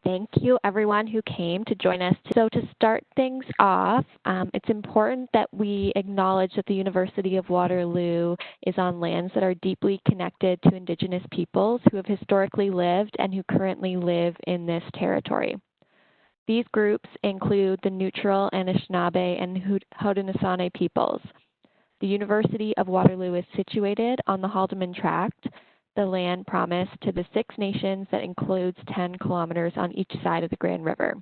Thank you everyone who came to join us. So to start things off, it's important that we acknowledge that the University of Waterloo is on lands that are deeply connected to Indigenous peoples who have historically lived and who currently live in this territory. These groups include the Neutral, Anishinaabe, and Haudenosaunee peoples. The University of Waterloo is situated on the Haldeman Tract, the land promised to the Six Nations that includes 10 kilometers on each side of the Grand River.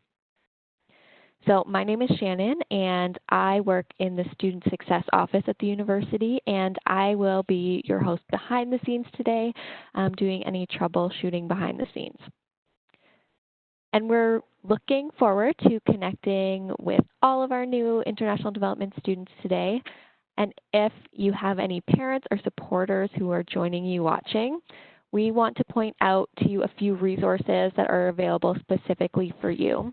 So my name is Shannon, and I work in the Student Success Office at the university, and I will be your host behind the scenes today, doing any troubleshooting behind the scenes. And we're looking forward to connecting with all of our new international development students today. And if you have any parents or supporters who are joining you watching, we want to point out to you a few resources that are available specifically for you.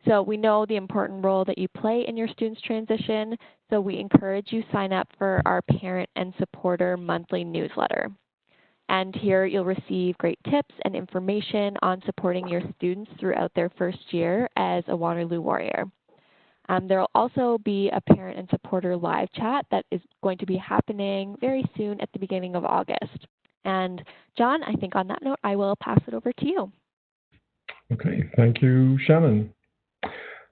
So we know the important role that you play in your students' transition, so we encourage you sign up for our Parent and Supporter monthly newsletter. And here you'll receive great tips and information on supporting your students throughout their first year as a Waterloo Warrior. There will also be a parent and supporter live chat that is going to be happening very soon at the beginning of August. And John, I think on that note, I will pass it over to you. Okay, thank you, Shannon.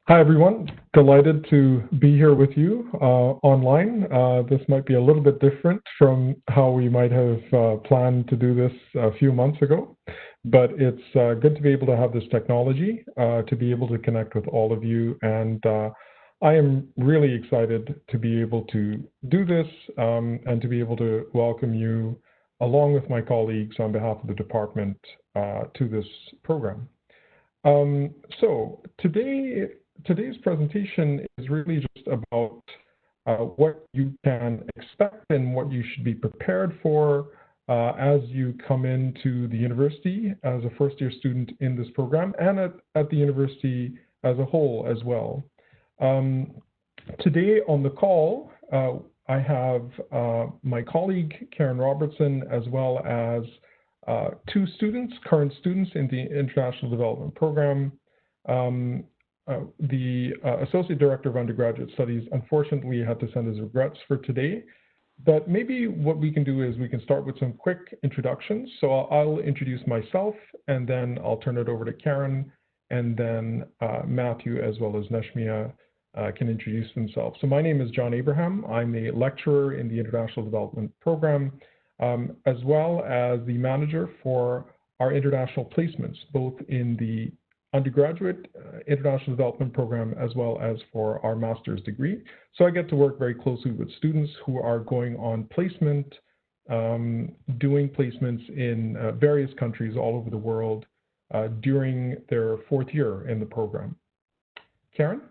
Hi, everyone. Delighted to be here with you online. This might be a little bit different from how we might have planned to do this a few months ago, but it's good to be able to have this technology, to be able to connect with all of you. And I am really excited to be able to do this and to be able to welcome you, along with my colleagues on behalf of the department, to this program. So today's presentation is really just about what you can expect and what you should be prepared for as you come into the university as a first-year student in this program, and at the university as a whole as well. Today on the call, I have my colleague Karen Robertson, as well as two students, current students in the International Development Program. The Associate Director of Undergraduate Studies unfortunately had to send his regrets for today, but maybe what we can do is we can start with some quick introductions. So I'll introduce myself, and then I'll turn it over to Karen, and then Matthew as well as Nashmia can introduce themselves. So my name is John Abraham. I'm a lecturer in the International Development Program, as well as the manager for our international placements, both in the undergraduate international development program as well as for our master's degree. So I get to work very closely with students who are going on placement, doing placements in various countries all over the world during their fourth year in the program. Karen?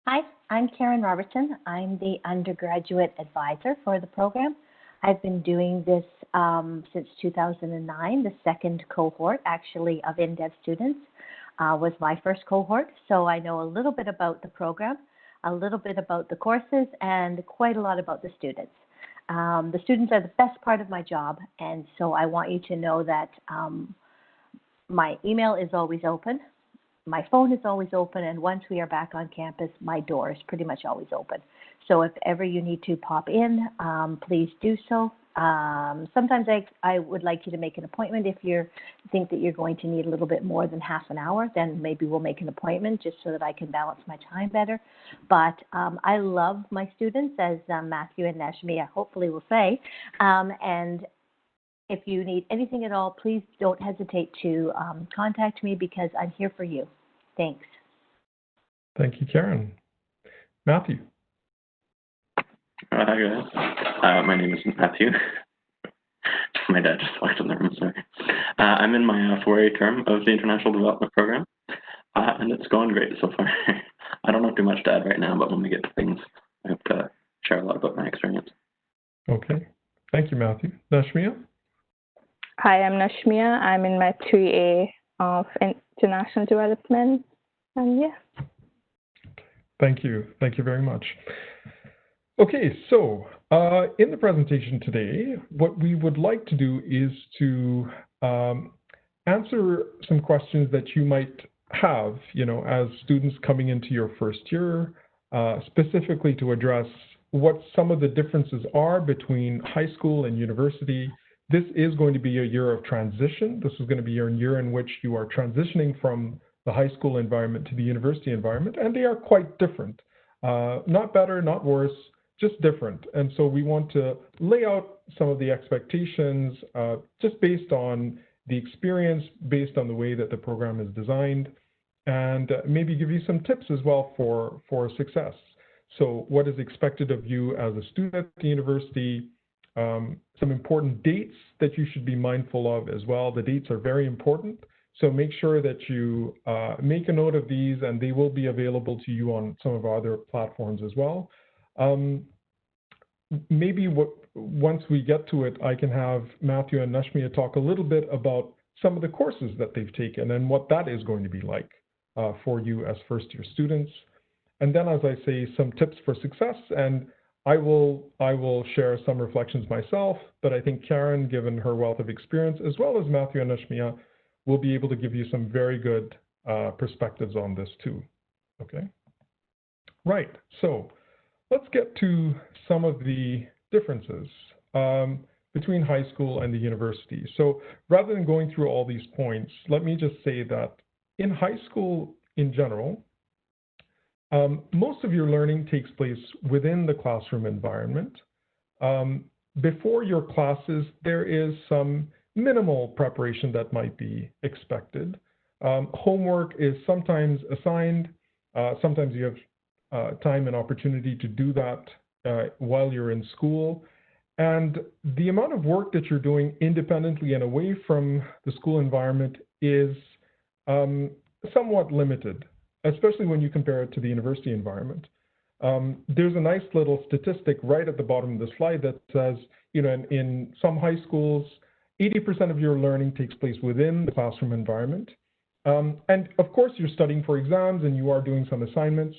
Hi, I'm Karen Robertson. I'm the undergraduate advisor for the program. I've been doing this since 2009. The second cohort, actually, of INDEV students was my first cohort. So I know a little bit about the program, a little bit about the courses, and quite a lot about the students. The students are the best part of my job, and so I want you to know that my email is always open. My phone is always open, and once we are back on campus, my door is pretty much always open. So if ever you need to pop in, please do so. Sometimes I would like you to make an appointment. If you think that you're going to need a little bit more than half an hour, then maybe we'll make an appointment just so that I can balance my time better. But I love my students, as Matthew and Nashmia hopefully will say. And if you need anything at all, please don't hesitate to contact me, because I'm here for you. Thanks. Thank you, Karen. Matthew. Hi guys, my name is Matthew. My dad just walked in the room, sorry. I'm in my four-year term of the International Development Program, and it's going great so far. I don't have too much to add right now, but when we get to things, I hope to share a lot about my experience. Okay, thank you, Matthew. Nashmia? Hi, I'm Nashmia. I'm in my 3A of International Development, and yeah. Thank you very much. Okay, so in the presentation today, what we would like to do is to answer some questions that you might have, as students coming into your first year, specifically to address what some of the differences are between high school and university. This is going to be a year of transition. This is going to be a year in which you are transitioning from the high school environment to the university environment, and they are quite different. Not better, not worse, just different. And so we want to lay out some of the expectations just based on the experience, based on the way that the program is designed, and maybe give you some tips as well for success. So what is expected of you as a student at the university, some important dates that you should be mindful of as well. The dates are very important, so make sure that you make a note of these, and they will be available to you on some of our other platforms as well. Maybe once we get to it, I can have Matthew and Nashmia talk a little bit about some of the courses that they've taken and what that is going to be like for you as first-year students. And then, as I say, some tips for success, and I will share some reflections myself, but I think Karen, given her wealth of experience, as well as Matthew and Nashmia, will be able to give you some very good perspectives on this too. Okay? Right, so let's get to some of the differences between high school and the university. So rather than going through all these points, let me just say that in high school in general, most of your learning takes place within the classroom environment. Before your classes, there is some minimal preparation that might be expected. Homework is sometimes assigned. Sometimes you have time and opportunity to do that while you're in school. And the amount of work that you're doing independently and away from the school environment is somewhat limited, especially when you compare it to the university environment. There's a nice little statistic right at the bottom of the slide that says, in some high schools, 80% of your learning takes place within the classroom environment. And of course, you're studying for exams and you are doing some assignments,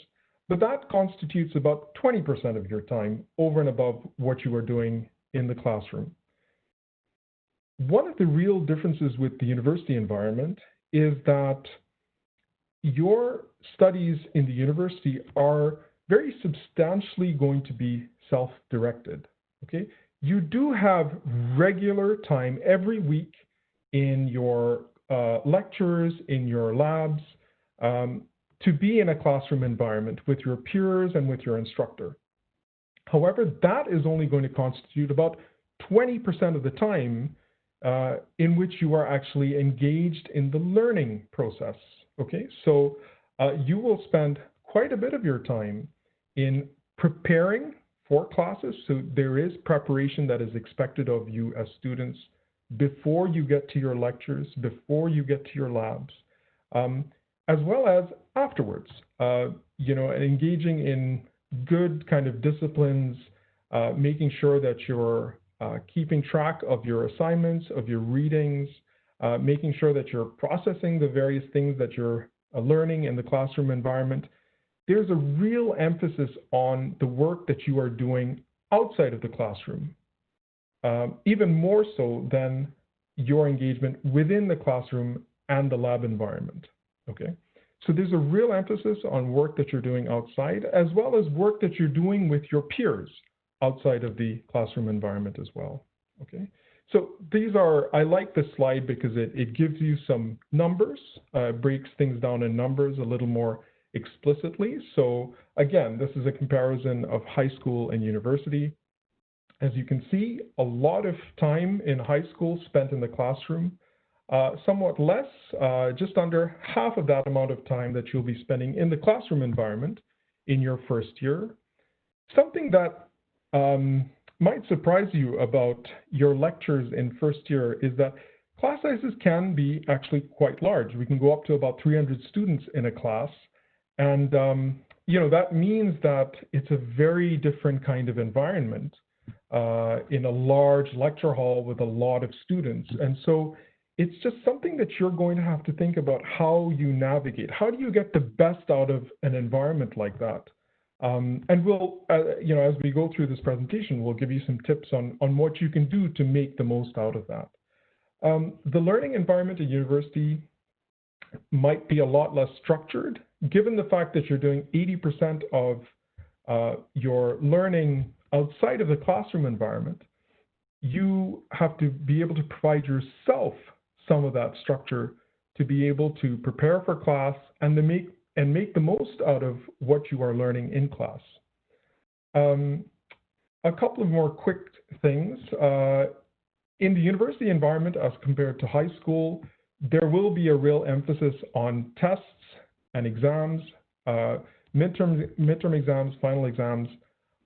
but that constitutes about 20% of your time over and above what you are doing in the classroom. One of the real differences with the university environment is that your studies in the university are very substantially going to be self-directed, okay? You do have regular time every week in your lectures, in your labs, to be in a classroom environment with your peers and with your instructor. However, that is only going to constitute about 20% of the time in which you are actually engaged in the learning process. Okay, so you will spend quite a bit of your time in preparing for classes. So there is preparation that is expected of you as students before you get to your lectures, before you get to your labs, as well as afterwards. Engaging in good kind of disciplines, making sure that you're keeping track of your assignments, of your readings, making sure that you're processing the various things that you're learning in the classroom environment. There's a real emphasis on the work that you are doing outside of the classroom, even more so than your engagement within the classroom and the lab environment, okay? So there's a real emphasis on work that you're doing outside, as well as work that you're doing with your peers outside of the classroom environment as well, okay? So these are, I like this slide because it gives you some numbers, breaks things down in numbers a little more explicitly. So again, this is a comparison of high school and university. As you can see, a lot of time in high school spent in the classroom, somewhat less, just under half of that amount of time that you'll be spending in the classroom environment in your first year. Something that might surprise you about your lectures in first year is that class sizes can be actually quite large. We can go up to about 300 students in a class. And, that means that it's a very different kind of environment in a large lecture hall with a lot of students. And so it's just something that you're going to have to think about how you navigate. How do you get the best out of an environment like that? And we'll, as we go through this presentation, we'll give you some tips on what you can do to make the most out of that. The learning environment at university might be a lot less structured, given the fact that you're doing 80% of your learning outside of the classroom environment. You have to be able to provide yourself some of that structure to be able to prepare for class and to make the most out of what you are learning in class. A couple of more quick things. In the university environment, as compared to high school, there will be a real emphasis on tests and exams, midterm exams, final exams,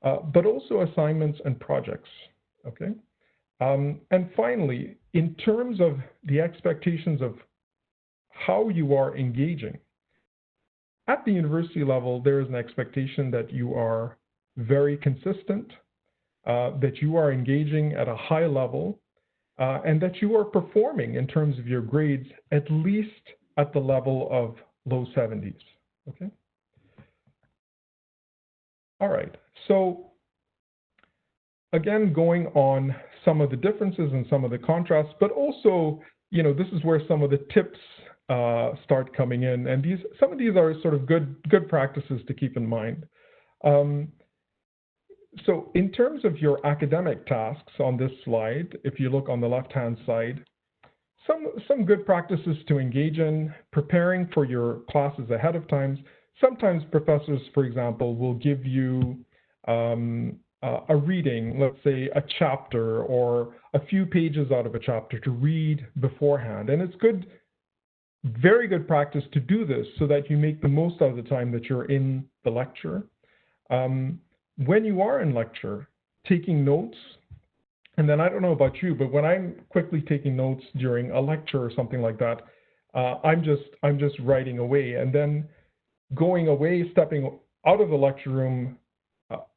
but also assignments and projects, okay? And finally, in terms of the expectations of how you are engaging, at the university level, there is an expectation that you are very consistent, that you are engaging at a high level, and that you are performing in terms of your grades, at least at the level of low 70s, okay? All right, so again, going on some of the differences and some of the contrasts, but also, you know, this is where some of the tips start coming in, and some of these are sort of good practices to keep in mind. So in terms of your academic tasks on this slide, if you look on the left-hand side, some good practices to engage in, preparing for your classes ahead of time. Sometimes professors, for example, will give you a reading, let's say a chapter or a few pages out of a chapter to read beforehand. And it's good, very good practice to do this so that you make the most out of the time that you're in the lecture. When you are in lecture, taking notes, and then I don't know about you, but when I'm quickly taking notes during a lecture or something like that, I'm just writing away, and then going away, stepping out of the lecture room,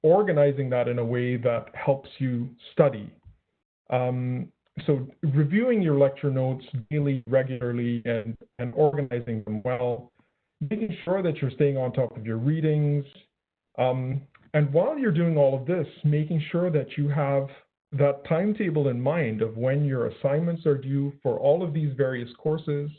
organizing that in a way that helps you study. So reviewing your lecture notes daily, regularly, and organizing them well, making sure that you're staying on top of your readings, and while you're doing all of this, making sure that you have that timetable in mind of when your assignments are due for all of these various courses,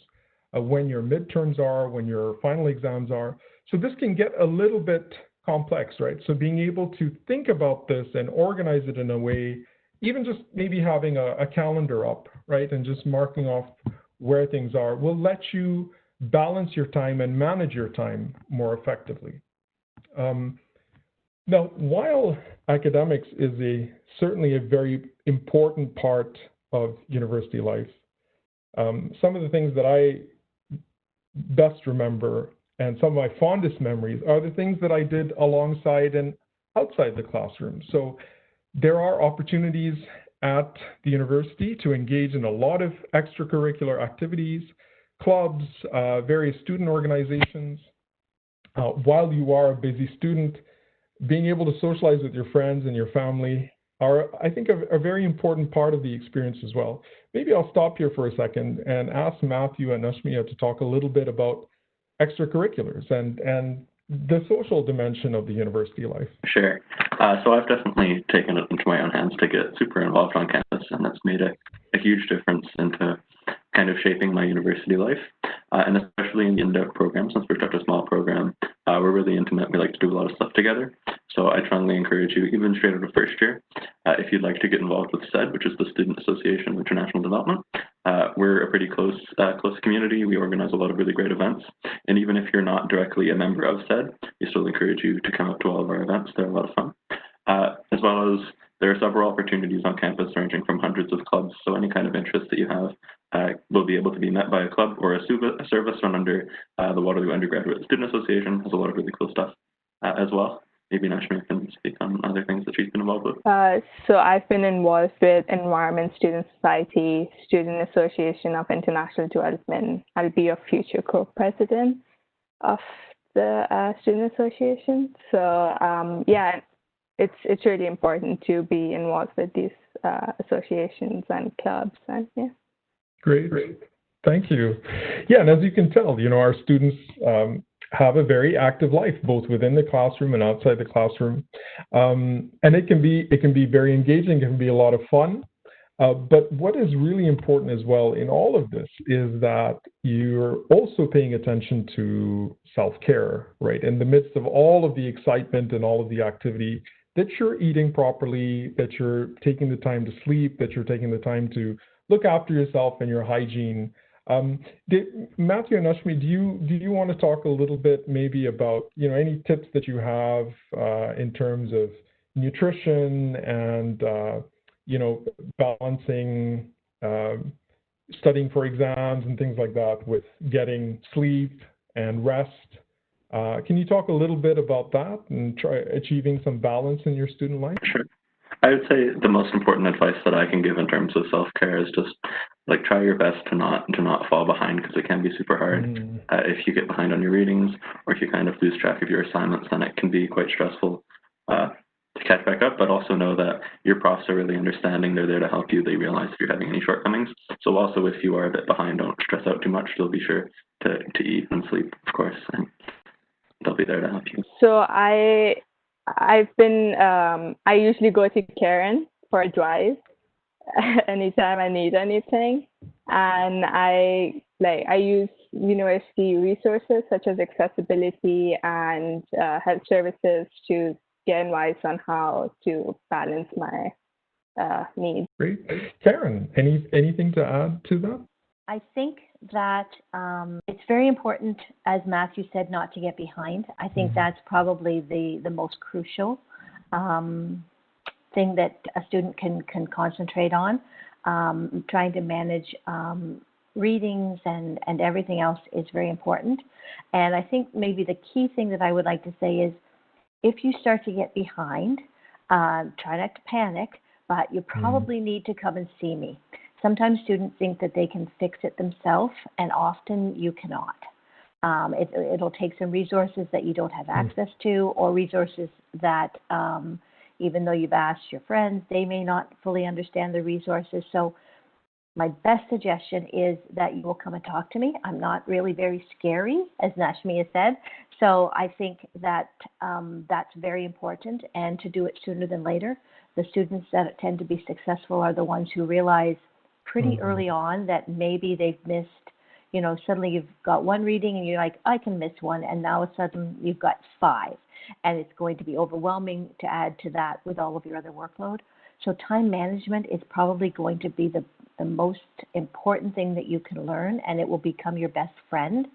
when your midterms are, when your final exams are. So this can get a little bit complex, right? So being able to think about this and organize it in a way, even just maybe having a calendar up, right, and just marking off where things are, will let you balance your time and manage your time more effectively. Now, while academics is certainly a very important part of university life, some of the things that I best remember and some of my fondest memories are the things that I did alongside and outside the classroom. So there are opportunities at the university to engage in a lot of extracurricular activities, clubs, various student organizations. While you are a busy student, being able to socialize with your friends and your family are, I think, a very important part of the experience as well. Maybe I'll stop here for a second and ask Matthew and Nashmia to talk a little bit about extracurriculars and the social dimension of the university life. Sure. So I've definitely taken it into my own hands to get super involved on campus, and that's made a huge difference into kind of shaping my university life. And especially in the INDEV program, since we're such a small program, we're really intimate. We like to do a lot of stuff together. So I strongly encourage you, even straight out of first year, if you'd like to get involved with SED, which is the Student Association of International Development. We're a pretty close community. We organize a lot of really great events. And even if you're not directly a member of SED, we still encourage you to come up to all of our events. They're a lot of fun. As well as there are several opportunities on campus ranging from hundreds of clubs. So any kind of interest that you have will be able to be met by a club or a service run under the Waterloo Undergraduate Student Association. Has a lot of really cool stuff as well. Maybe Nashmia can speak on other things that she's been involved with. So I've been involved with Environment Student Society, Student Association of International Development. I'll be a future co-president of the Student Association. So yeah, it's really important to be involved with these associations and clubs, and yeah. Great. Thank you. Yeah, and as you can tell, you know, our students have a very active life, both within the classroom and outside the classroom. And it can be very engaging, it can be a lot of fun. But what is really important as well in all of this is that you're also paying attention to self-care, right? In the midst of all of the excitement and all of the activity, that you're eating properly, that you're taking the time to sleep, that you're taking the time to look after yourself and your hygiene. Matthew and Nashmia, do you want to talk a little bit maybe about any tips that you have in terms of nutrition and balancing studying for exams and things like that with getting sleep and rest? Can you talk a little bit about that and try achieving some balance in your student life? Sure. I would say the most important advice that I can give in terms of self-care is just try your best to not fall behind, because it can be super hard. If you get behind on your readings, or if you kind of lose track of your assignments, then it can be quite stressful to catch back up. But also know that your profs are really understanding. They're there to help you. They realize if you're having any shortcomings. So also, if you are a bit behind, don't stress out too much. They'll be sure to eat and sleep, of course, and they'll be there to help you. So I usually go to Karen for a drive anytime I need anything, and I use university resources such as accessibility and health services to get advice on how to balance my needs. Great. Karen, anything to add to that? I think that it's very important, as Matthew said, not to get behind. I think that's probably the most crucial thing that a student can concentrate on. Trying to manage readings and everything else is very important. And I think maybe the key thing that I would like to say is, if you start to get behind, try not to panic, but you probably need to come and see me. Sometimes students think that they can fix it themselves, and often you cannot. It'll take some resources that you don't have access to, or resources that even though you've asked your friends, they may not fully understand the resources. So my best suggestion is that you will come and talk to me. I'm not really very scary, as Nashmia said. So I think that that's very important, and to do it sooner than later. The students that tend to be successful are the ones who realize pretty early on that maybe they've missed, suddenly you've got one reading and you're like, I can miss one, and now suddenly you've got 5. And it's going to be overwhelming to add to that with all of your other workload. So time management is probably going to be the most important thing that you can learn, and it will become your best friend.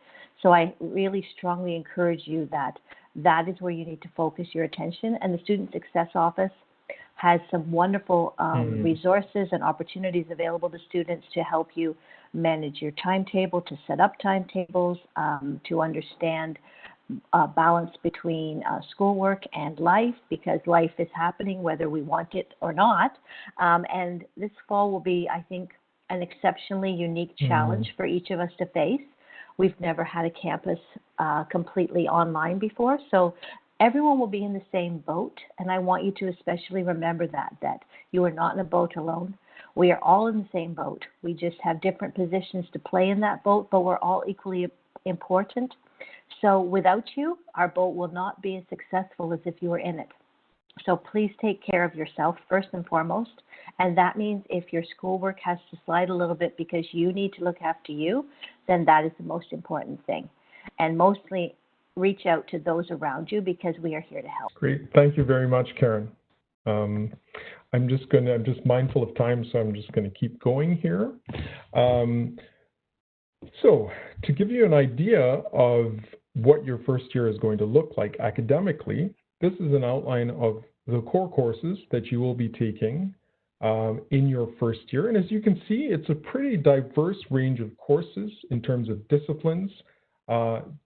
So I really strongly encourage you that is where you need to focus your attention. And the Student Success Office has some wonderful resources and opportunities available to students to help you manage your timetable, to set up timetables, to understand balance between schoolwork and life, because life is happening whether we want it or not. And this fall will be, I think, an exceptionally unique challenge for each of us to face. We've never had a campus completely online before, so everyone will be in the same boat, and I want you to especially remember that you are not in a boat alone. We are all in the same boat. We just have different positions to play in that boat, but we're all equally important. So without you, our boat will not be as successful as if you were in it. So please take care of yourself first and foremost, and that means if your schoolwork has to slide a little bit because you need to look after you, then that is the most important thing. And mostly reach out to those around you, because we are here to help. Great. Thank you very much, Karen. I'm just mindful of time, so I'm just going to keep going here. So to give you an idea of what your first year is going to look like academically, this is an outline of the core courses that you will be taking in your first year. And as you can see, it's a pretty diverse range of courses in terms of disciplines.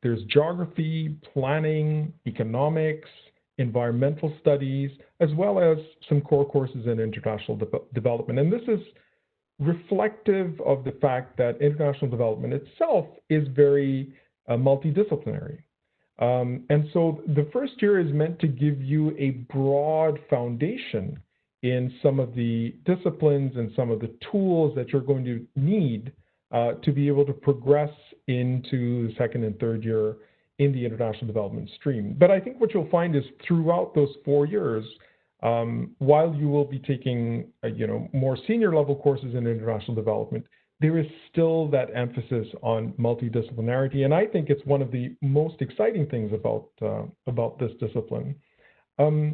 There's geography, planning, economics, environmental studies, as well as some core courses in international development. And this is reflective of the fact that international development itself is very multidisciplinary. And so the first year is meant to give you a broad foundation in some of the disciplines and some of the tools that you're going to need to be able to progress into the second and third year in the international development stream. But I think what you'll find is throughout those 4 years, while you will be taking, more senior level courses in international development, there is still that emphasis on multidisciplinarity, and I think it's one of the most exciting things about this discipline. So,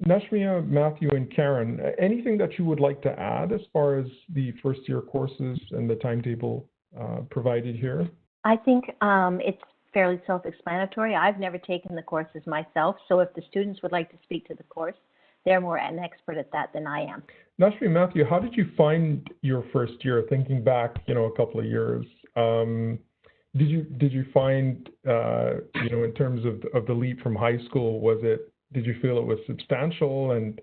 Nashmia, Matthew, and Karen, anything that you would like to add as far as the first-year courses and the timetable provided here? I think it's fairly self-explanatory. I've never taken the courses myself, so if the students would like to speak to the course, they're more an expert at that than I am. Nashmia, Matthew, how did you find your first year? Thinking back, a couple of years, did you find, in terms of the leap from high school, did you feel it was substantial, and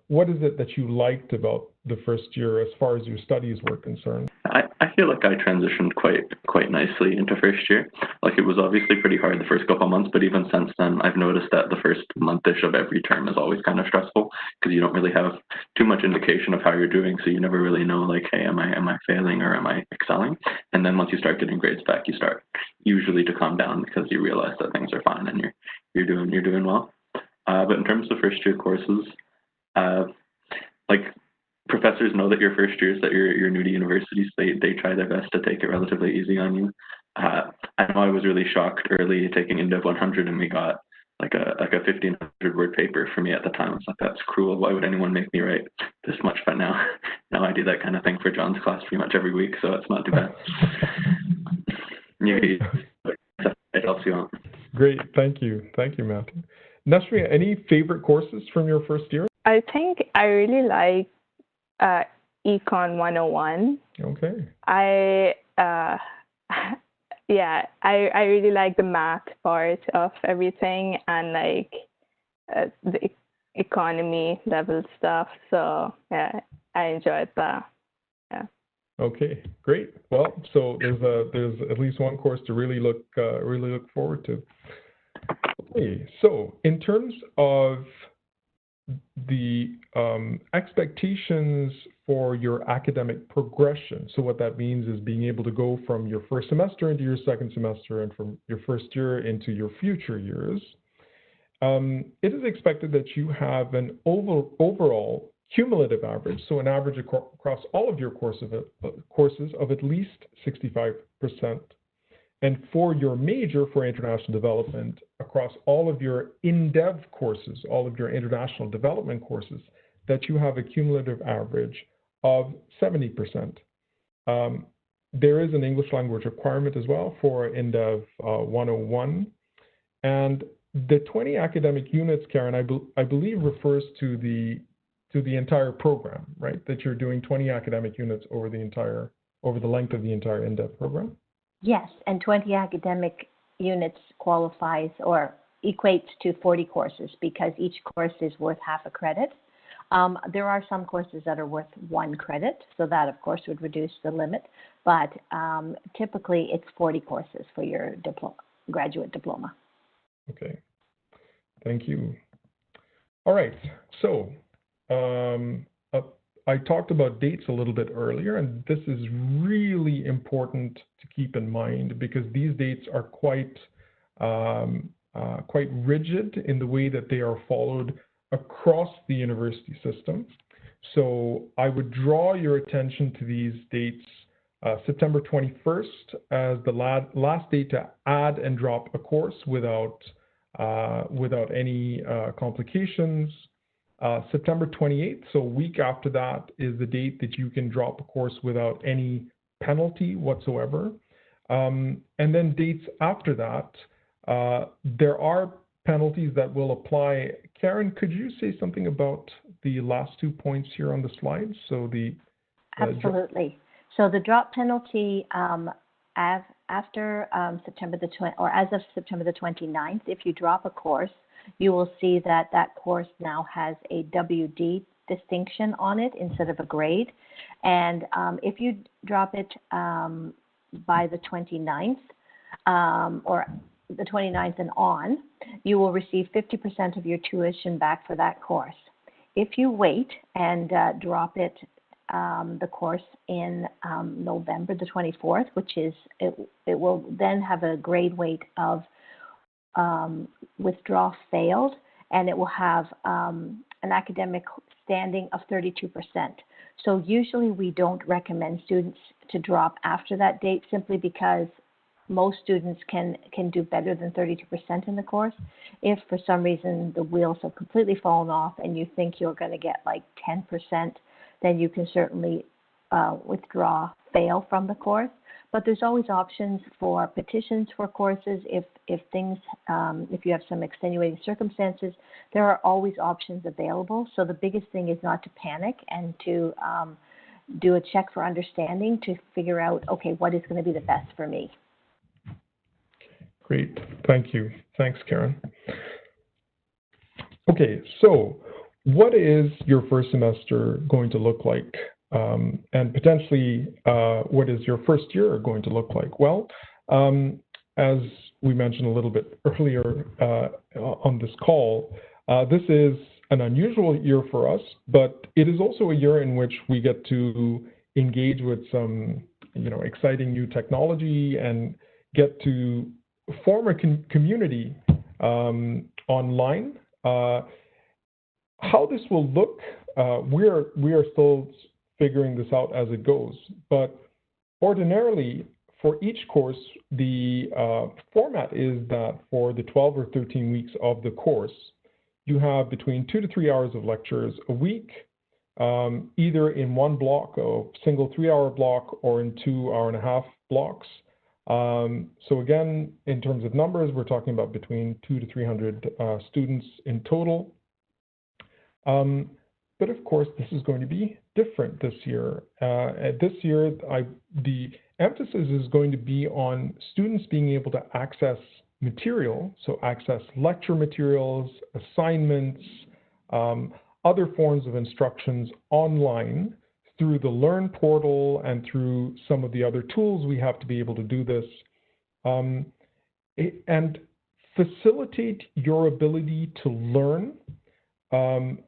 what is it that you liked about the first year as far as your studies were concerned? I feel like I transitioned quite nicely into first year. Like, it was obviously pretty hard the first couple of months, but even since then, I've noticed that the first month-ish of every term is always kind of stressful because you don't really have too much indication of how you're doing, so you never really know, like, hey, am I failing or am I excelling? And then once you start getting grades back, you start usually to calm down because you realize that things are fine and you're doing well. But in terms of first year courses, like, professors know that you're first years, that you're new to universities. They try their best to take it relatively easy on you. I know I was really shocked early taking INDEV 100, and we got like a 1,500 word paper for me at the time. I was like, that's cruel. Why would anyone make me write this much? But now I do that kind of thing for John's class pretty much every week, so it's not too bad. It helps you out. Great, thank you, Matthew. Nashmia, any favorite courses from your first year? I think I really like Econ 101. Okay. I really like the math part of everything and like the economy level stuff. So yeah, I enjoyed that. Yeah. Okay, great. Well, so there's at least one course to really look forward to. Okay, so in terms of the expectations for your academic progression. So what that means is being able to go from your first semester into your second semester and from your first year into your future years. It is expected that you have an overall cumulative average, so an average across all of your courses of at least 65%. And for your major for international development, across all of your INDEV courses, all of your international development courses, that you have a cumulative average of 70%. There is an English language requirement as well for INDEV 101. And the 20 academic units, Karen, I believe refers to the entire program, right? That you're doing 20 academic units over the length of the entire INDEV program? Yes, and 20 academic units qualifies or equates to 40 courses because each course is worth half a credit. There are some courses that are worth 1 credit, so that, of course, would reduce the limit. But typically, it's 40 courses for your graduate diploma. Okay, thank you. All right, so I talked about dates a little bit earlier, and this is really important to keep in mind because these dates are quite rigid in the way that they are followed across the university system. So I would draw your attention to these dates: September 21st as the last date to add and drop a course without any complications. September 28th, so a week after that, is the date that you can drop a course without any penalty whatsoever. And then dates after that, there are penalties that will apply. Karen, could you say something about the last 2 points here on the slide? So Absolutely. So the drop penalty after September the 20th, or as of September the 29th, if you drop a course, you will see that that course now has a WD distinction on it instead of a grade. And if you drop it by the 29th, or the 29th and on, you will receive 50% of your tuition back for that course. If you wait and drop it, the course in November the 24th, which is, it will then have a grade weight of withdraw failed, and it will have an academic standing of 32%. So usually we don't recommend students to drop after that date simply because most students can do better than 32% in the course. If for some reason the wheels have completely fallen off and you think you're going to get like 10%, then you can certainly withdraw, fail from the course. But there's always options for petitions for courses. If you have some extenuating circumstances, there are always options available. So the biggest thing is not to panic and to do a check for understanding to figure out, okay, what is going to be the best for me. Great, thank you. Thanks, Karen. Okay, so what is your first semester going to look like? And potentially, what is your first year going to look like? Well, as we mentioned a little bit earlier on this call, this is an unusual year for us, but it is also a year in which we get to engage with some, exciting new technology and get to form a community online. How this will look, we are still figuring this out as it goes. But ordinarily, for each course, the format is that for the 12 or 13 weeks of the course, you have between 2 to 3 hours of lectures a week, either in one block, a single 3-hour block, or in 2-hour-and-a-half blocks. So again, in terms of numbers, we're talking about between 200 to 300 students in total. But of course, this is going to be different this year. This year, the emphasis is going to be on students being able to access material, so access lecture materials, assignments, other forms of instructions online through the Learn portal and through some of the other tools we have to be able to do this, and facilitate your ability to learn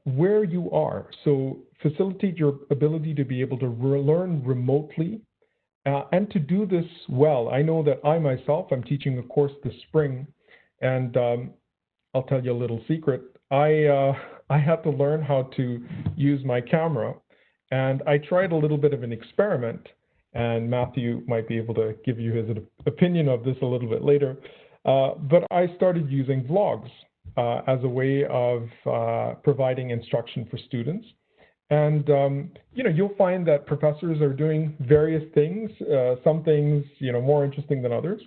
where you are. So facilitate your ability to be able to learn remotely and to do this well. I know that I myself, I'm teaching a course this spring, and I'll tell you a little secret. I had to learn how to use my camera, and I tried a little bit of an experiment, and Matthew might be able to give you his opinion of this a little bit later. But I started using vlogs as a way of providing instruction for students. And, you'll find that professors are doing various things, some things, more interesting than others,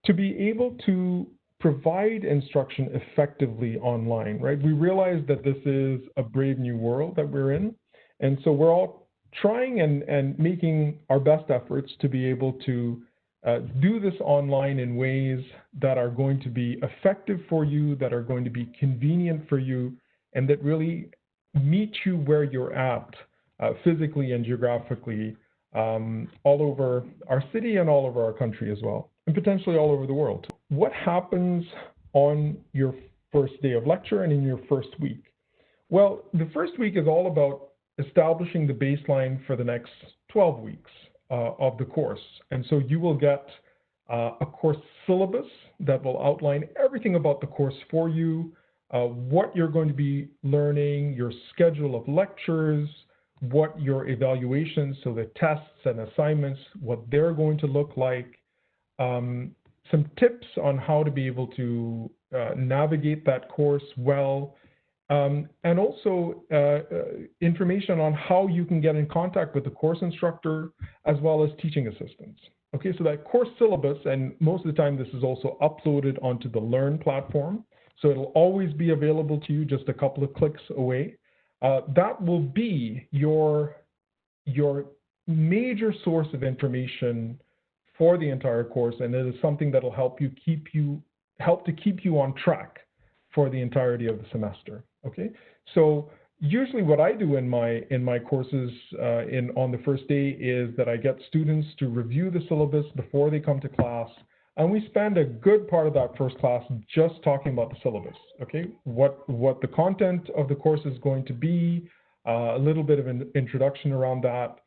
to be able to provide instruction effectively online, right? We realize that this is a brave new world that we're in. And so we're all trying and making our best efforts to be able to do this online in ways that are going to be effective for you, that are going to be convenient for you, and that really meet you where you're at physically and geographically all over our city and all over our country as well, and potentially all over the world. What happens on your first day of lecture and in your first week? Well, the first week is all about establishing the baseline for the next 12 weeks of the course. And so you will get a course syllabus that will outline everything about the course for you, what you're going to be learning, your schedule of lectures, what your evaluations, so the tests and assignments, what they're going to look like, some tips on how to be able to navigate that course well, and also information on how you can get in contact with the course instructor as well as teaching assistants. Okay, so that course syllabus, and most of the time this is also uploaded onto the Learn platform, so it'll always be available to you just a couple of clicks away. That will be your major source of information for the entire course, and it is something that will help to keep you on track for the entirety of the semester. Okay, so usually what I do in my courses on the first day is that I get students to review the syllabus before they come to class, and we spend a good part of that first class just talking about the syllabus. Okay, what the content of the course is going to be, a little bit of an introduction around that,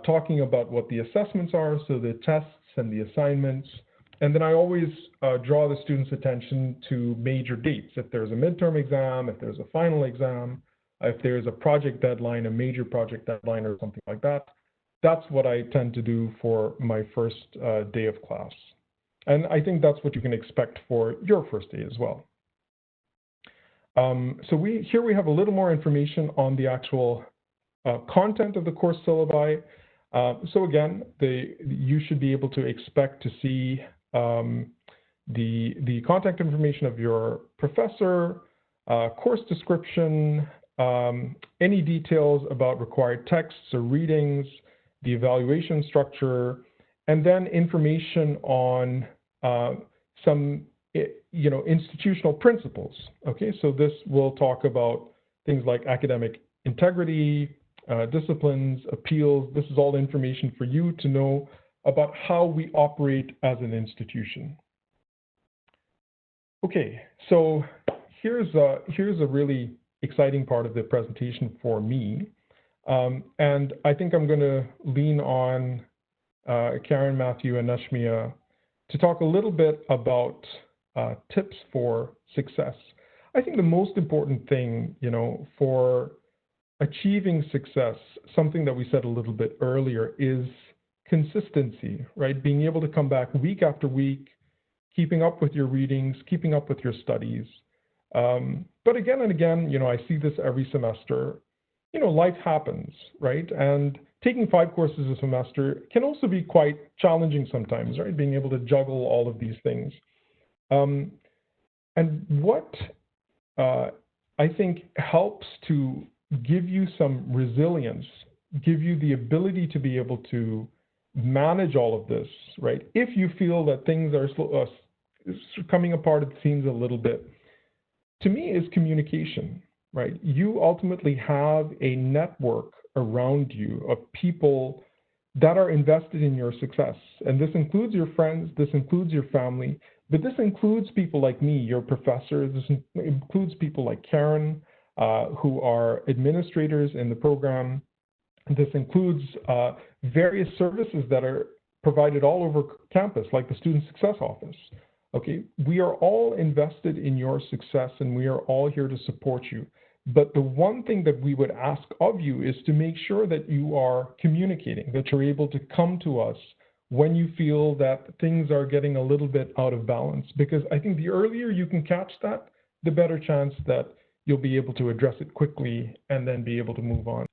talking about what the assessments are, so the tests and the assignments, And then I always draw the students' attention to major dates. If there's a midterm exam, if there's a final exam, if there's a project deadline, a major project deadline or something like that, that's what I tend to do for my first day of class. And I think that's what you can expect for your first day as well. So here we have a little more information on the actual content of the course syllabi. So again, you should be able to expect to see the contact information of your professor, course description, any details about required texts or readings, the evaluation structure, and then information on some institutional principles. Okay, so this will talk about things like academic integrity, disciplines, appeals. This is all information for you to know about how we operate as an institution. Okay, so here's a really exciting part of the presentation for me. And I think I'm going to lean on Karen, Matthew, and Nashmia to talk a little bit about tips for success. I think the most important thing, for achieving success, something that we said a little bit earlier, is consistency, right? Being able to come back week after week, keeping up with your readings, keeping up with your studies. But again and again, I see this every semester. Life happens, right? And taking 5 courses a semester can also be quite challenging sometimes, right? Being able to juggle all of these things. And what I think helps to give you some resilience, give you the ability to be able to manage all of this, right? If you feel that things are coming apart at the seams a little bit, to me is communication, right? You ultimately have a network around you of people that are invested in your success. And this includes your friends, this includes your family, but this includes people like me, your professor. This includes people like Karen, who are administrators in the program. This includes various services that are provided all over campus, like the Student Success Office. Okay, we are all invested in your success and we are all here to support you. But the one thing that we would ask of you is to make sure that you are communicating, that you're able to come to us when you feel that things are getting a little bit out of balance. Because I think the earlier you can catch that, the better chance that you'll be able to address it quickly and then be able to move on.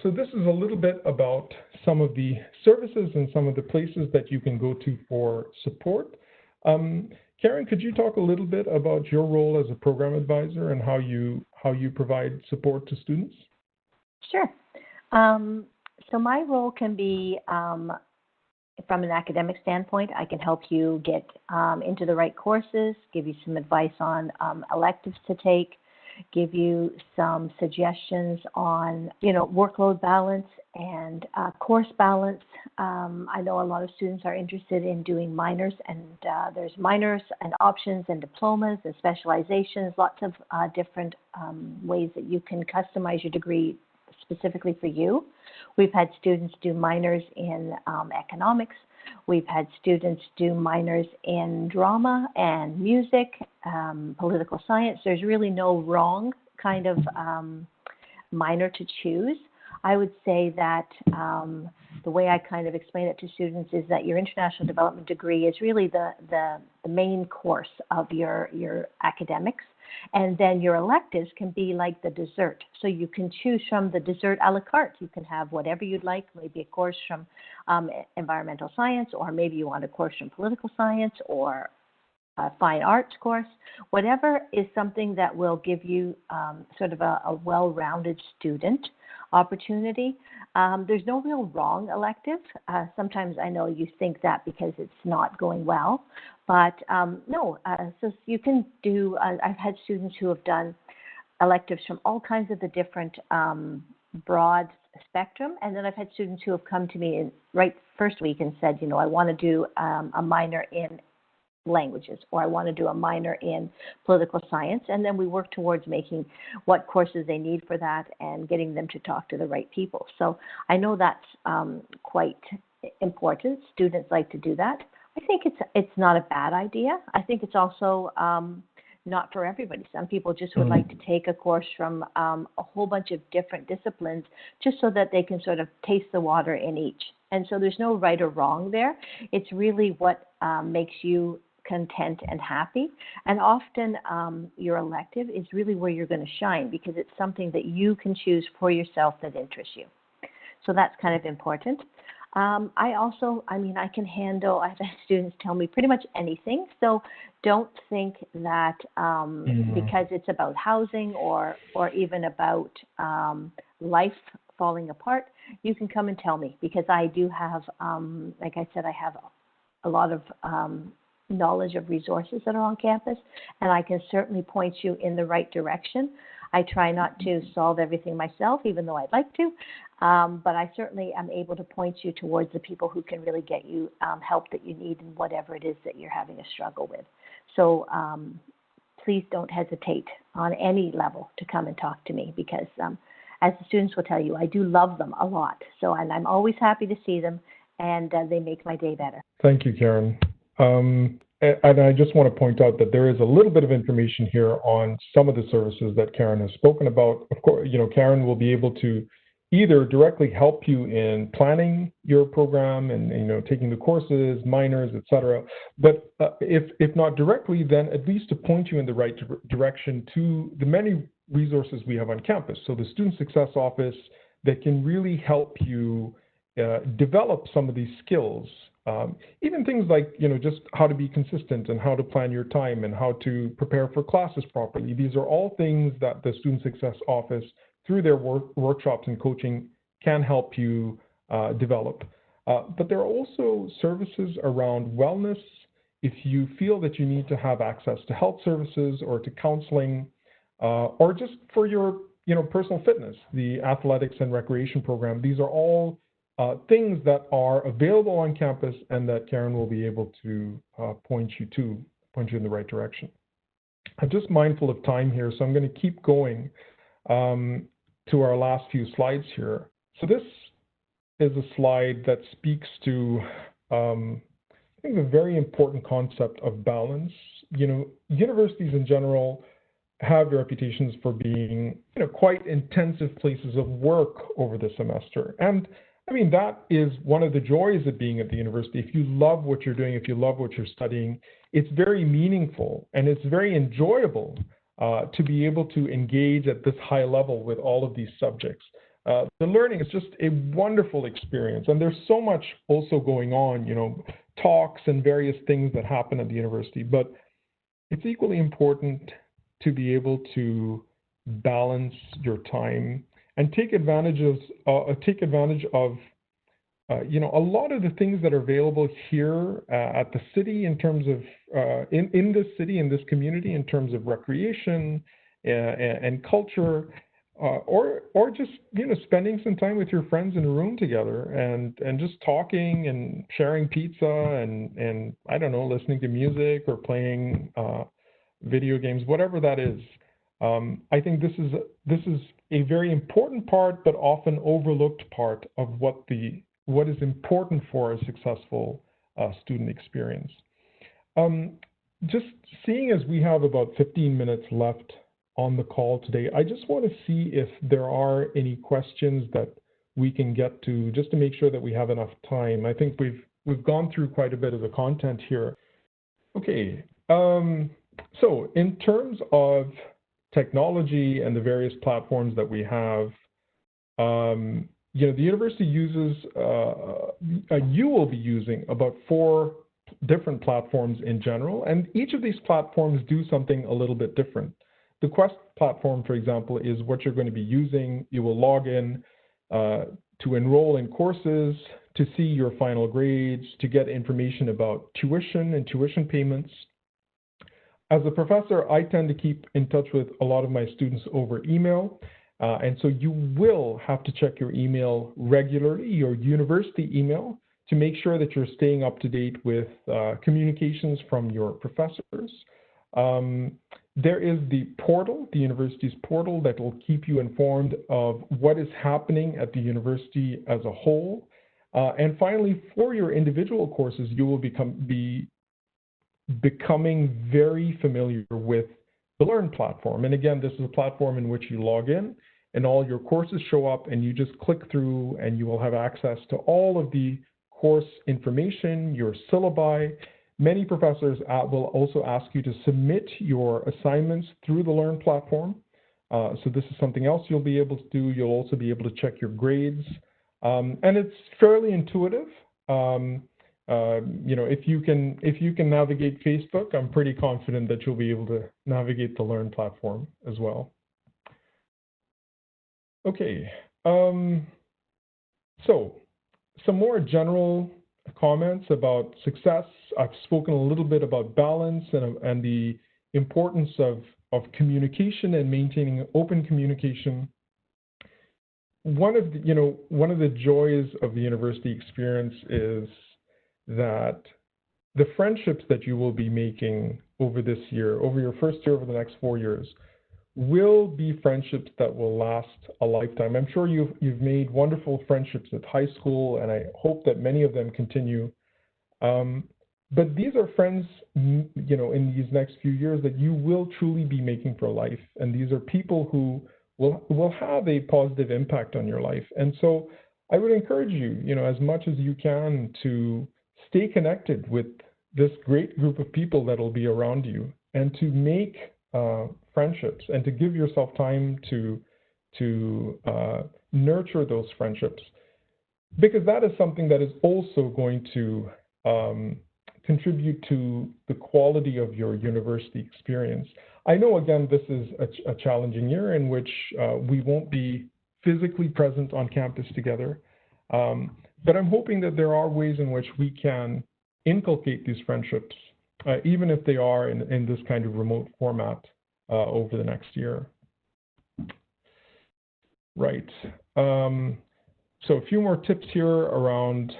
So this is a little bit about some of the services and some of the places that you can go to for support. Karen, could you talk a little bit about your role as a program advisor and how you provide support to students? Sure. So my role can be, from an academic standpoint, I can help you get into the right courses, give you some advice on electives to take, give you some suggestions on, workload balance and course balance. I know a lot of students are interested in doing minors, and there's minors and options and diplomas and specializations, lots of different ways that you can customize your degree specifically for you. We've had students do minors in economics. We've had students do minors in drama and music, political science. There's really no wrong kind of minor to choose. I would say that the way I kind of explain it to students is that your international development degree is really the main course of your academics. And then your electives can be like the dessert. So you can choose from the dessert a la carte. You can have whatever you'd like, maybe a course from environmental science, or maybe you want a course from political science, or a fine arts course. Whatever is something that will give you sort of a well-rounded student opportunity. There's no real wrong elective. Sometimes I know you think that because it's not going well, but no. So you can do, I've had students who have done electives from all kinds of the different broad spectrum, and then I've had students who have come to me in right first week and said, I want to do a minor in languages, or I want to do a minor in political science, and then we work towards making what courses they need for that and getting them to talk to the right people. So I know that's quite important. Students like to do that. I think it's not a bad idea. I think it's also not for everybody. Some people just would like to take a course from a whole bunch of different disciplines just so that they can sort of taste the water in each. And so there's no right or wrong there. It's really what makes you content and happy. And often your elective is really where you're going to shine because it's something that you can choose for yourself that interests you. So that's kind of important. I can handle, I've had students tell me pretty much anything. So don't think that because it's about housing or even about life falling apart, you can come and tell me, because I do have, like I said, I have a lot of knowledge of resources that are on campus, and I can certainly point you in the right direction. I try not to solve everything myself, even though I'd like to, but I certainly am able to point you towards the people who can really get you help that you need in whatever it is that you're having a struggle with. So please don't hesitate on any level to come and talk to me, because as the students will tell you, I do love them a lot. So, and I'm always happy to see them, and they make my day better. Thank you, Karen. And I just want to point out that there is a little bit of information here on some of the services that Karen has spoken about. Of course, Karen will be able to either directly help you in planning your program and taking the courses, minors, etc. But if not directly, then at least to point you in the right direction to the many resources we have on campus. So the Student Success Office that can really help you develop some of these skills. Even things like, just how to be consistent and how to plan your time and how to prepare for classes properly. These are all things that the Student Success Office, through their workshops and coaching, can help you develop. But there are also services around wellness. If you feel that you need to have access to health services or to counseling, or just for your personal fitness, the athletics and recreation program, these are all things that are available on campus and that Karen will be able to point you in the right direction. I'm just mindful of time here, so I'm going to keep going to our last few slides here. So this is a slide that speaks to, I think, a very important concept of balance. Universities in general have reputations for being, quite intensive places of work over the semester. And I mean, that is one of the joys of being at the university. If you love what you're doing, if you love what you're studying, it's very meaningful and it's very enjoyable to be able to engage at this high level with all of these subjects. The learning is just a wonderful experience, and there's so much also going on, talks and various things that happen at the university, but it's equally important to be able to balance your time and take advantage of a lot of the things that are available here at the city in terms of in this city, in this community, in terms of recreation and culture, or just spending some time with your friends in a room together and just talking and sharing pizza and I don't know, listening to music or playing video games, whatever that is. I think this is a very important part, but often overlooked part of what is important for a successful student experience. Just seeing as we have about 15 minutes left on the call today, I just want to see if there are any questions that we can get to, just to make sure that we have enough time. I think we've gone through quite a bit of the content here. Okay, so in terms of technology and the various platforms that we have, the university uses, you will be using about 4 different platforms in general, and each of these platforms do something a little bit different. The Quest platform, for example, is what you're going to be using. You will log in to enroll in courses, to see your final grades, to get information about tuition and tuition payments. As a professor, I tend to keep in touch with a lot of my students over email, and so you will have to check your email regularly, your university email, to make sure that you're staying up to date with communications from your professors. There is the portal, the university's portal, that will keep you informed of what is happening at the university as a whole. And finally, for your individual courses, you will be becoming very familiar with the Learn platform. And again, this is a platform in which you log in and all your courses show up, and you just click through and you will have access to all of the course information, your syllabi. Many professors will also ask you to submit your assignments through the Learn platform. So this is something else you'll be able to do. You'll also be able to check your grades. And it's fairly intuitive. You know, if you can navigate Facebook, I'm pretty confident that you'll be able to navigate the Learn platform as well. Okay, so some more general comments about success. I've spoken a little bit about balance and the importance of communication and maintaining open communication. One of the joys of the university experience is that the friendships that you will be making over this year, over your first year, over the next 4 years, will be friendships that will last a lifetime. I'm sure you've made wonderful friendships at high school, and I hope that many of them continue. But these are friends, you know, in these next few years that you will truly be making for life. And these are people who will have a positive impact on your life. And so I would encourage you, you know, as much as you can, to stay connected with this great group of people that will be around you, and to make friendships, and to give yourself time to nurture those friendships, because that is something that is also going to contribute to the quality of your university experience. I know, again, this is a challenging year in which we won't be physically present on campus together, but I'm hoping that there are ways in which we can inculcate these friendships, even if they are in this kind of remote format over the next year. Right. So a few more tips here around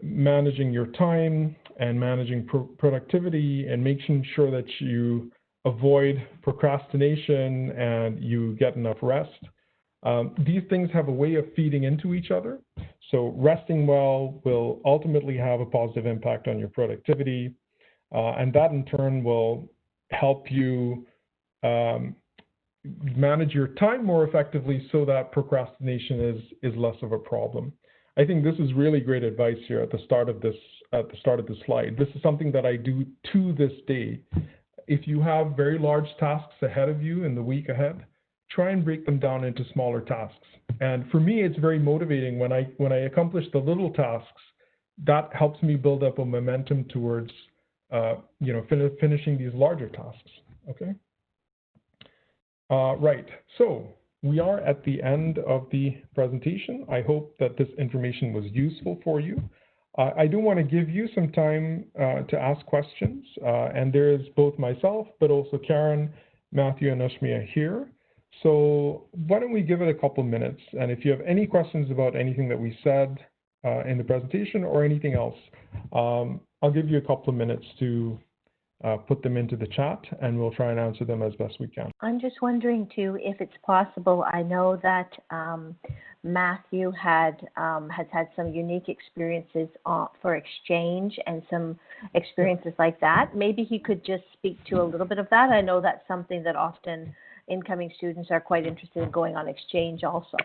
managing your time and managing productivity, and making sure that you avoid procrastination and you get enough rest. These things have a way of feeding into each other. So resting well will ultimately have a positive impact on your productivity, and that in turn will help you manage your time more effectively, so that procrastination is less of a problem. I think this is really great advice here at the start of this slide. This is something that I do to this day. If you have very large tasks ahead of you in the week ahead, try and break them down into smaller tasks. And for me, it's very motivating when I accomplish the little tasks. That helps me build up a momentum towards you know, finishing these larger tasks. Okay. Right. So we are at the end of the presentation. I hope that this information was useful for you. I do want to give you some time to ask questions, and there's both myself, but also Karen, Matthew, and Nashmia here. So why don't we give it a couple minutes, and if you have any questions about anything that we said in the presentation or anything else, I'll give you a couple of minutes to put them into the chat, and we'll try and answer them as best we can. I'm just wondering too, if it's possible. I know that Matthew has had some unique experiences for exchange and some experiences like that. Maybe he could just speak to a little bit of that. I know that's something that often incoming students are quite interested in going on exchange also.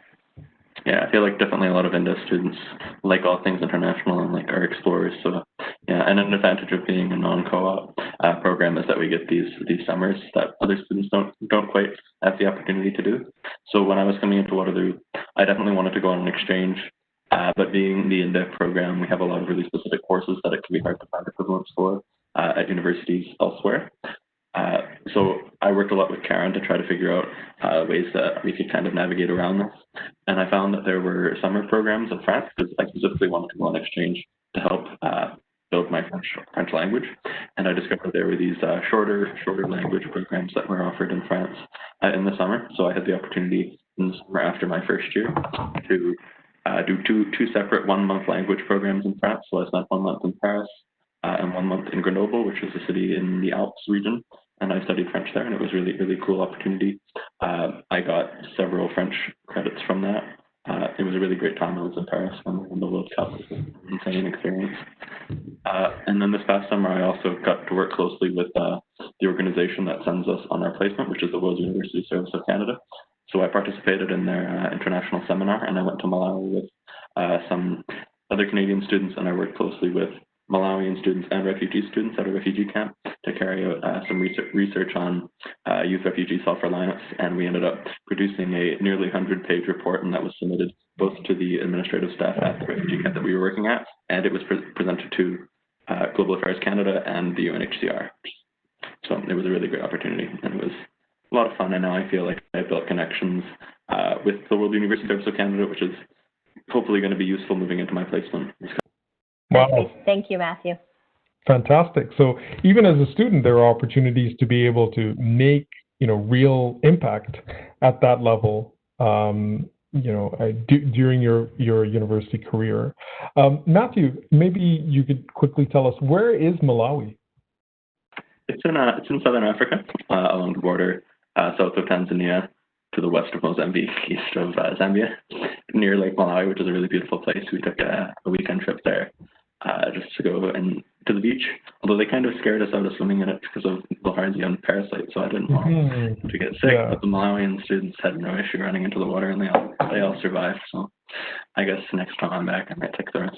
Yeah, I feel like definitely a lot of INDEV students like all things international and like are explorers. So yeah, and an advantage of being a non-co-op program is that we get these summers that other students don't quite have the opportunity to do. So when I was coming into Waterloo, I definitely wanted to go on an exchange. But being the INDEV program, we have a lot of really specific courses that it can be hard to find equivalents for at universities elsewhere. So I worked a lot with Karen to try to figure out ways that we could kind of navigate around this. And I found that there were summer programs in France, because I specifically wanted to go on exchange to help build my French language. And I discovered there were these shorter language programs that were offered in France in the summer. So I had the opportunity in the summer after my first year to do two separate 1 month language programs in France. So I spent 1 month in Paris and 1 month in Grenoble, which is a city in the Alps region. And I studied French there, and it was really cool opportunity. I got several French credits from that. It was a really great time. I was in Paris when we won the World Cup. It was an insane experience. And then this past summer, I also got to work closely with the organization that sends us on our placement, which is the World University Service of Canada. So I participated in their international seminar, and I went to Malawi with some other Canadian students, and I worked closely with Malawian students and refugee students at a refugee camp to carry out some research on youth refugee self-reliance, and we ended up producing a nearly 100-page report, and that was submitted both to the administrative staff at the refugee camp that we were working at, and it was presented to Global Affairs Canada and the UNHCR. So it was a really great opportunity, and it was a lot of fun, and now I feel like I built connections with the World University Service of Canada, which is hopefully going to be useful moving into my placement. Wow. Thank you, Matthew. Fantastic. So even as a student, there are opportunities to be able to make, real impact at that level, during your university career. Matthew, maybe you could quickly tell us, where is Malawi? It's in southern Africa, along the border south of Tanzania, to the west of Mozambique, east of Zambia, near Lake Malawi, which is a really beautiful place. We took a weekend trip there just to go to the beach, although they kind of scared us out of swimming in it because of bilharzia and parasites, so I didn't want to get sick. Yeah. But the Malawian students had no issue running into the water, and they all survived. So I guess next time I'm back, I might take the risk.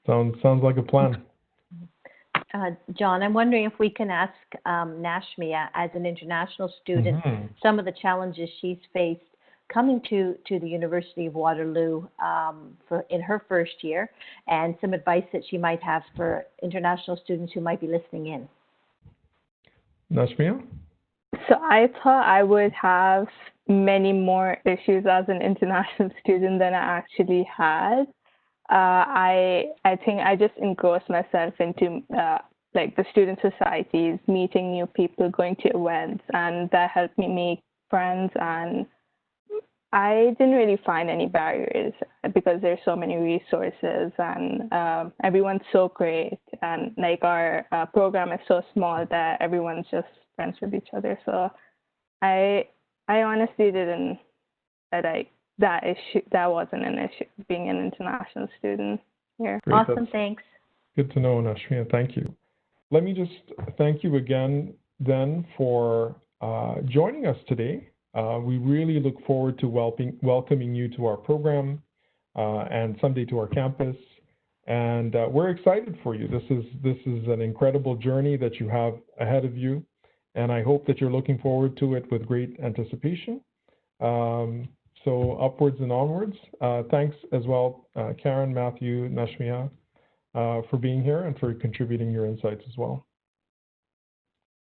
Sounds like a plan. John, I'm wondering if we can ask Nashmia, as an international student, some of the challenges she's faced coming to the University of Waterloo in her first year, and some advice that she might have for international students who might be listening in. Nashmia? So I thought I would have many more issues as an international student than I actually had. I think I just engrossed myself into like the student societies, meeting new people, going to events, and that helped me make friends. And I didn't really find any barriers because there's so many resources, and everyone's so great, and like our program is so small that everyone's just friends with each other. So I honestly didn't like that issue. That wasn't an issue, being an international student here. Great. Awesome, thanks. Good to know, Nashmia. Thank you. Let me just thank you again then for joining us today. We really look forward to welcoming you to our program and someday to our campus. And we're excited for you. This is an incredible journey that you have ahead of you, and I hope that you're looking forward to it with great anticipation. So upwards and onwards. Thanks as well, Karen, Matthew, Nashmia, for being here and for contributing your insights as well.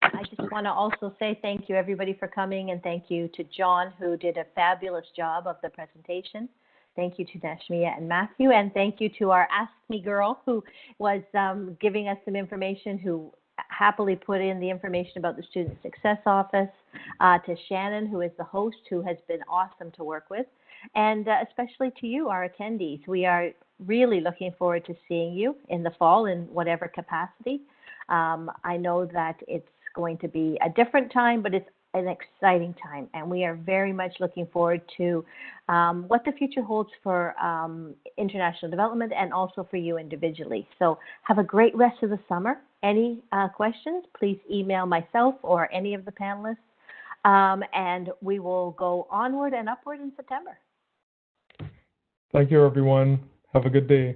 I just want to also say thank you, everybody, for coming, and thank you to John, who did a fabulous job of the presentation. Thank you to Nashmia and Matthew, and thank you to our Ask Me girl, who was giving us some information, who happily put in the information about the Student Success Office, to Shannon, who is the host, who has been awesome to work with, and especially to you, our attendees. We are really looking forward to seeing you in the fall in whatever capacity. I know that it's going to be a different time, but it's an exciting time, and we are very much looking forward to what the future holds for international development and also for you individually. So have a great rest of the summer. Any questions, please email myself or any of the panelists, and we will go onward and upward in September. Thank you, everyone. Have a good day.